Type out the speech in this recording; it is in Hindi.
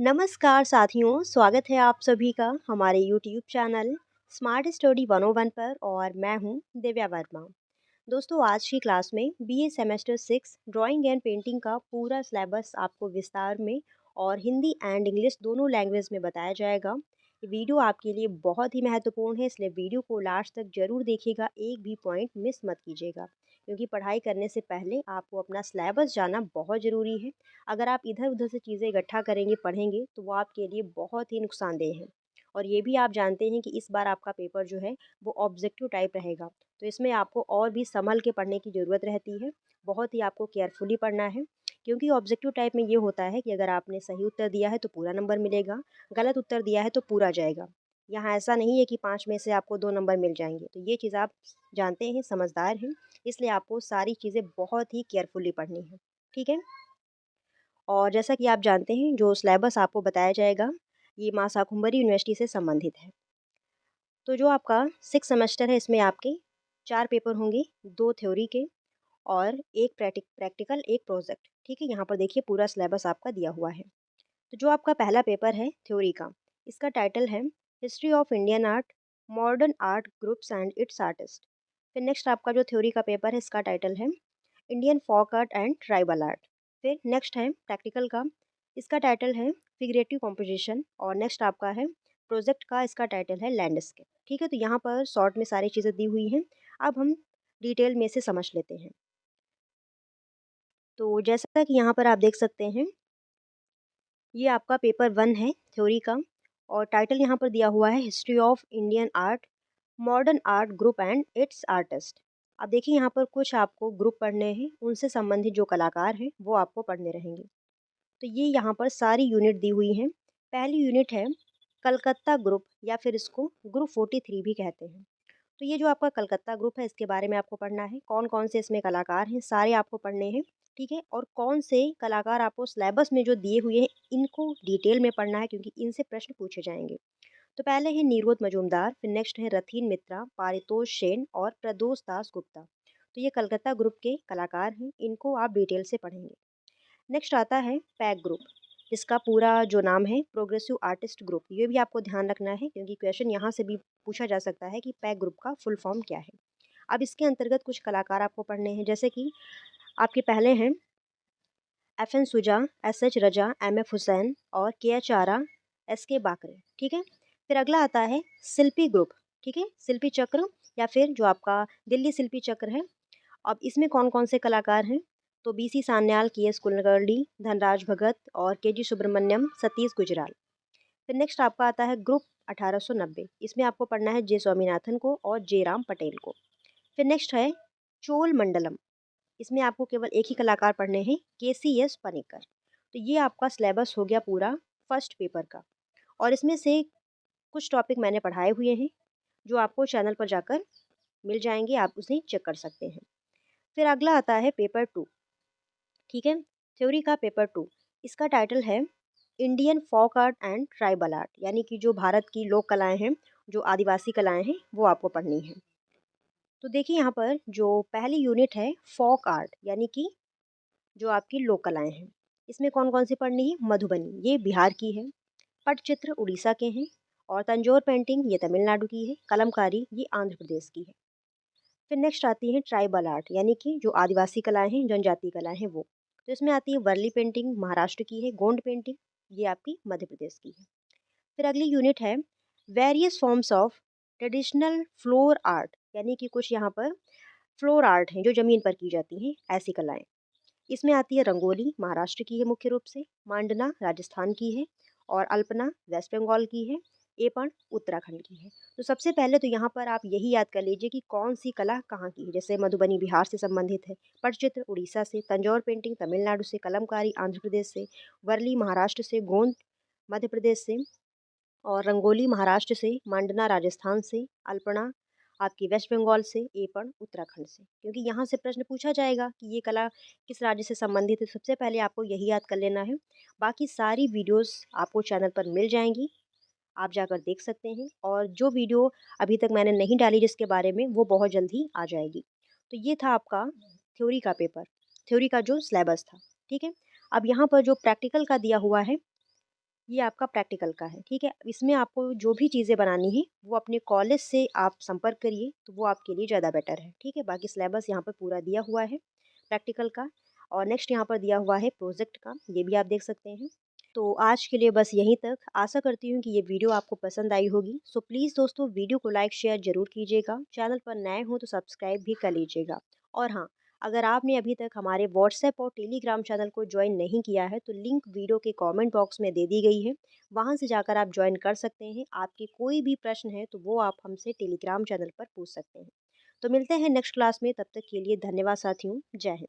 नमस्कार साथियों, स्वागत है आप सभी का हमारे YouTube चैनल स्मार्ट स्टडी 101 पर और मैं हूं दिव्या वर्मा। दोस्तों, आज की क्लास में BA semester 6 drawing and painting का पूरा सिलेबस आपको विस्तार में और हिंदी एंड इंग्लिश दोनों लैंग्वेज में बताया जाएगा। ये वीडियो आपके लिए बहुत ही महत्वपूर्ण है, इसलिए वीडियो को लास्ट तक जरूर देखिएगा, एक भी पॉइंट मिस मत कीजिएगा, क्योंकि पढ़ाई करने से पहले आपको अपना सिलेबस जानना बहुत ज़रूरी है। अगर आप इधर उधर से चीज़ें इकट्ठा करेंगे पढ़ेंगे तो वो आपके लिए बहुत ही नुकसानदेह है। और ये भी आप जानते हैं कि इस बार आपका पेपर जो है वो ऑब्जेक्टिव टाइप रहेगा, तो इसमें आपको और भी संभल के पढ़ने की ज़रूरत रहती है। बहुत ही आपको केयरफुली पढ़ना है, क्योंकि ऑब्जेक्टिव टाइप में ये होता है कि अगर आपने सही उत्तर दिया है तो पूरा नंबर मिलेगा, गलत उत्तर दिया है तो पूरा जाएगा। यहाँ ऐसा नहीं है कि 5 में से आपको 2 नंबर मिल जाएंगे। तो ये चीज़ आप जानते हैं, समझदार हैं, इसलिए आपको सारी चीज़ें बहुत ही केयरफुली पढ़नी है। ठीक है। और जैसा कि आप जानते हैं, जो सिलेबस आपको बताया जाएगा ये मां शाकुंभरी यूनिवर्सिटी से संबंधित है। तो जो आपका 6 सेमेस्टर है, इसमें आपके 4 पेपर होंगे, 2 थ्योरी के और एक प्रैक्टिकल, एक प्रोजेक्ट। ठीक है, यहाँ पर देखिए पूरा सिलेबस आपका दिया हुआ है। तो जो आपका पहला पेपर है थ्योरी का, इसका टाइटल है history of Indian art, modern art groups and its artist. फिर नेक्स्ट आपका जो थ्योरी का पेपर है, इसका टाइटल है Indian folk art and tribal art. फिर नेक्स्ट है प्रैक्टिकल का, इसका टाइटल है फिगरेटिव कॉम्पोजिशन। और नेक्स्ट आपका है प्रोजेक्ट का, इसका टाइटल है लैंडस्केप। ठीक है, तो यहाँ पर शॉर्ट में सारी चीज़ें दी हुई हैं। अब हम डिटेल में से समझ लेते हैं। तो जैसा कि यहाँ पर आप देख सकते हैं, ये आपका पेपर 1 है थ्योरी का, और टाइटल यहाँ पर दिया हुआ है history of Indian art, modern art group and its artist. अब देखिए यहाँ पर कुछ आपको ग्रुप पढ़ने हैं, उनसे संबंधित जो कलाकार हैं वो आपको पढ़ने रहेंगे। तो ये यहाँ पर सारी यूनिट दी हुई हैं। पहली यूनिट है कलकत्ता ग्रुप, या फिर इसको ग्रुप 43 भी कहते हैं। तो ये जो आपका कलकत्ता ग्रुप है, इसके बारे में आपको पढ़ना है, कौन कौन से इसमें कलाकार हैं सारे आपको पढ़ने हैं। ठीक है, और कौन से कलाकार आपको सिलेबस में जो दिए हुए हैं इनको डिटेल में पढ़ना है, क्योंकि इनसे प्रश्न पूछे जाएंगे। तो पहले है निरोध मजूमदार, फिर नेक्स्ट है रथीन मित्रा, पारितोष सेन और प्रदोष दास गुप्ता। तो ये कलकत्ता ग्रुप के कलाकार हैं, इनको आप डिटेल से पढ़ेंगे। नेक्स्ट आता है पैक ग्रुप, जिसका पूरा जो नाम है प्रोग्रेसिव आर्टिस्ट ग्रुप। ये भी आपको ध्यान रखना है, क्योंकि क्वेश्चन यहाँ से भी पूछा जा सकता है कि पैक ग्रुप का फुल फॉर्म क्या है। अब इसके अंतर्गत कुछ कलाकार आपको पढ़ने हैं, जैसे कि आपके पहले हैं FN सुजा, SH रजा, MF हुसैन और KH आरा, SK बाकरे। ठीक है। फिर अगला आता है शिल्पी ग्रुप। ठीक है, शिल्पी चक्र, या फिर जो आपका दिल्ली शिल्पी चक्र है। अब इसमें कौन कौन से कलाकार हैं, तो BC सान्याल, KS कुलकर्णी, धनराज भगत और KG सुब्रमण्यम, सतीश गुजराल। फिर नेक्स्ट आपका आता है ग्रुप 1890, इसमें आपको पढ़ना है जे स्वामीनाथन को और जे राम पटेल को। फिर नेक्स्ट है चोल मंडलम, इसमें आपको केवल एक ही कलाकार पढ़ने हैं, KCS पनिकर। तो ये आपका सिलेबस हो गया पूरा फर्स्ट पेपर का। और इसमें से कुछ टॉपिक मैंने पढ़ाए हुए हैं, जो आपको चैनल पर जाकर मिल जाएंगे, आप उसे चेक कर सकते हैं। फिर अगला आता है पेपर 2। ठीक है, थ्योरी का पेपर 2, इसका टाइटल है Indian folk art and tribal art, यानी कि जो भारत की लोक कलाएं हैं, जो आदिवासी कलाएं हैं, वो आपको पढ़नी है। तो देखिए यहाँ पर जो पहली यूनिट है फोक आर्ट, यानी कि जो आपकी लोक कलाएं हैं, इसमें कौन कौन सी पढ़नी है, मधुबनी ये बिहार की है, पटचित्र उड़ीसा के हैं, और तंजौर पेंटिंग ये तमिलनाडु की है, कलमकारी ये आंध्र प्रदेश की है। फिर नेक्स्ट आती है ट्राइबल आर्ट, यानी कि जो आदिवासी कलाएं हैं, जनजातीय कलाएं हैं वो। तो इसमें आती है वर्ली पेंटिंग महाराष्ट्र की है, गोंड पेंटिंग ये आपकी मध्य प्रदेश की है। फिर अगली यूनिट है various forms of traditional floor art, यानी कि कुछ यहाँ पर फ्लोर आर्ट हैं जो ज़मीन पर की जाती हैं, ऐसी कलाएं। इसमें आती है रंगोली महाराष्ट्र की है मुख्य रूप से, मांडना राजस्थान की है, और अल्पना वेस्ट बंगाल की है, एपण उत्तराखंड की है। तो सबसे पहले तो यहाँ पर आप यही याद कर लीजिए कि कौन सी कला कहाँ की है। जैसे मधुबनी बिहार से संबंधित है, पटचित्र उड़ीसा से, तंजौर पेंटिंग तमिलनाडु से, कलमकारी आंध्र प्रदेश से, वर्ली महाराष्ट्र से, गोंद मध्य प्रदेश से, और रंगोली महाराष्ट्र से, मांडना राजस्थान से, अल्पना आपकी वेस्ट बंगाल से, एपण उत्तराखंड से। क्योंकि यहाँ से प्रश्न पूछा जाएगा कि ये कला किस राज्य से संबंधित है, सबसे पहले आपको यही याद कर लेना है। बाकी सारी वीडियोस आपको चैनल पर मिल जाएंगी, आप जाकर देख सकते हैं। और जो वीडियो अभी तक मैंने नहीं डाली जिसके बारे में, वो बहुत जल्द ही आ जाएगी। तो ये था आपका थ्योरी का पेपर, थ्योरी का जो सिलेबस था। ठीक है, अब यहाँ पर जो प्रैक्टिकल का दिया हुआ है, ये आपका प्रैक्टिकल का है, ठीक है। इसमें आपको जो भी चीज़ें बनानी है वो अपने कॉलेज से आप संपर्क करिए, तो वो आपके लिए ज़्यादा बेटर है, ठीक है। बाकी सिलेबस यहाँ पर पूरा दिया हुआ है प्रैक्टिकल का। और नेक्स्ट यहाँ पर दिया हुआ है प्रोजेक्ट का, ये भी आप देख सकते हैं। तो आज के लिए बस यहीं तक। आशा करती हूँ कि ये वीडियो आपको पसंद आई होगी। सो प्लीज़ दोस्तों, वीडियो को लाइक शेयर ज़रूर कीजिएगा। चैनल पर नए हो तो सब्सक्राइब भी कर लीजिएगा। और हाँ, अगर आपने अभी तक हमारे व्हाट्सएप और टेलीग्राम चैनल को ज्वाइन नहीं किया है तो लिंक वीडियो के कमेंट बॉक्स में दे दी गई है। वहाँ से जाकर आप ज्वाइन कर सकते हैं। आपके कोई भी प्रश्न है तो वो आप हमसे टेलीग्राम चैनल पर पूछ सकते हैं। तो मिलते हैं नेक्स्ट क्लास में, तब तक के लिए धन्यवाद साथियों। जय हिंद।